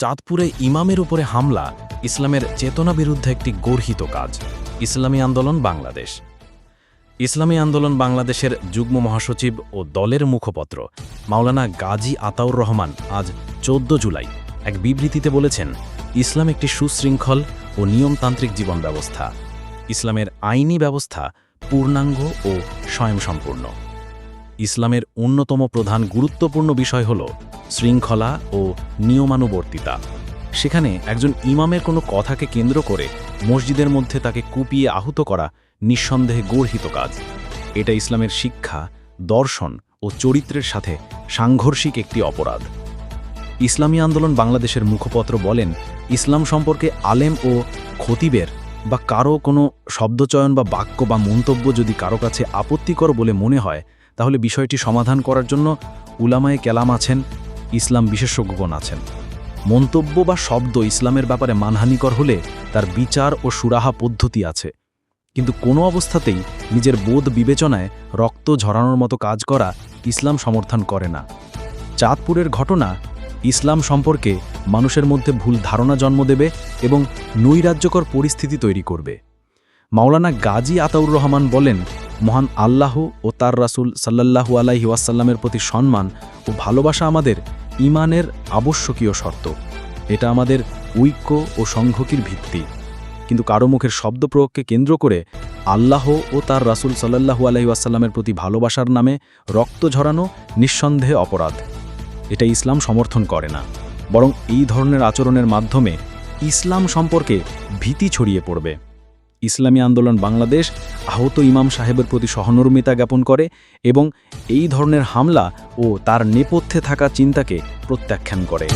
চাঁদপুরে ইমামের উপরে হামলা ইসলামের চেতনা বিরুদ্ধে একটি গর্হিত কাজ। ইসলামী আন্দোলন বাংলাদেশ। ইসলামী আন্দোলন বাংলাদেশের যুগ্ম মহাসচিব ও দলের মুখপত্র মাওলানা গাজী আতাউর রহমান আজ 14 জুলাই এক বিবৃতিতে বলেছেন, ইসলাম একটি সুশৃঙ্খল ও নিয়মতান্ত্রিক জীবন ব্যবস্থা। ইসলামের আইনি ব্যবস্থা পূর্ণাঙ্গ ও স্বয়ংসম্পূর্ণ। ইসলামের অন্যতম প্রধান গুরুত্বপূর্ণ বিষয় হল শৃঙ্খলা ও নিয়মানুবর্তিতা। সেখানে একজন ইমামের কোনো কথাকে কেন্দ্র করে মসজিদের মধ্যে তাকে কুপিয়ে আহত করা নিঃসন্দেহে গর্হিত কাজ। এটা ইসলামের শিক্ষা, দর্শন ও চরিত্রের সাথে সাংঘর্ষিক একটি অপরাধ। ইসলামী আন্দোলন বাংলাদেশের মুখপত্র বলেন, ইসলাম সম্পর্কে আলেম ও খতিবের বা কারো কোনো শব্দচয়ন বা বাক্য বা মন্তব্য যদি কারো কাছে আপত্তিকর বলে মনে হয়, তাহলে বিষয়টি সমাধান করার জন্য উলামায়ে কেলাম আছেন, ইসলাম বিশেষজ্ঞগণ আছেন। মন্তব্য বা শব্দ ইসলামের ব্যাপারে মানহানিকর হলে তার বিচার ও সুরাহা পদ্ধতি আছে, কিন্তু কোনো অবস্থাতেই নিজের বোধ বিবেচনায় রক্ত ঝরানোর মতো কাজ করা ইসলাম সমর্থন করে না। চাঁদপুরের ঘটনা ইসলাম সম্পর্কে মানুষের মধ্যে ভুল ধারণা জন্ম দেবে এবং নৈরাজ্যকর পরিস্থিতি তৈরি করবে। মাওলানা গাজী আতাউর রহমান বলেন, মহান আল্লাহ ও তার রাসূল সাল্লাল্লাহু আলাইহি ওয়াসাল্লামের প্রতি সম্মান ও ভালোবাসা আমাদের ঈমানের আবশ্যকীয় শর্ত। এটা আমাদের ঐক্য ও সংহতির ভিত্তি। কিন্তু কারো মুখের শব্দ প্রয়োগকে কেন্দ্র করে আল্লাহ ও তার রাসূল সাল্লাল্লাহু আলাইহি ওয়াসাল্লামের প্রতি ভালোবাসার নামে রক্ত ঝরানো নিঃসন্দেহে অপরাধ। এটা ইসলাম সমর্থন করে না, বরং এই ধরনের আচরণের মাধ্যমে ইসলাম সম্পর্কে ভীতি ছড়িয়ে পড়বে। ইসলামী আন্দোলন বাংলাদেশ আহত ইমাম সাহেবের প্রতি সহমর্মিতা জ্ঞাপন করে এবং এই ধরনের হামলা ও তার নেপথ্যে থাকা চিন্তাকে প্রত্যাখ্যান করে।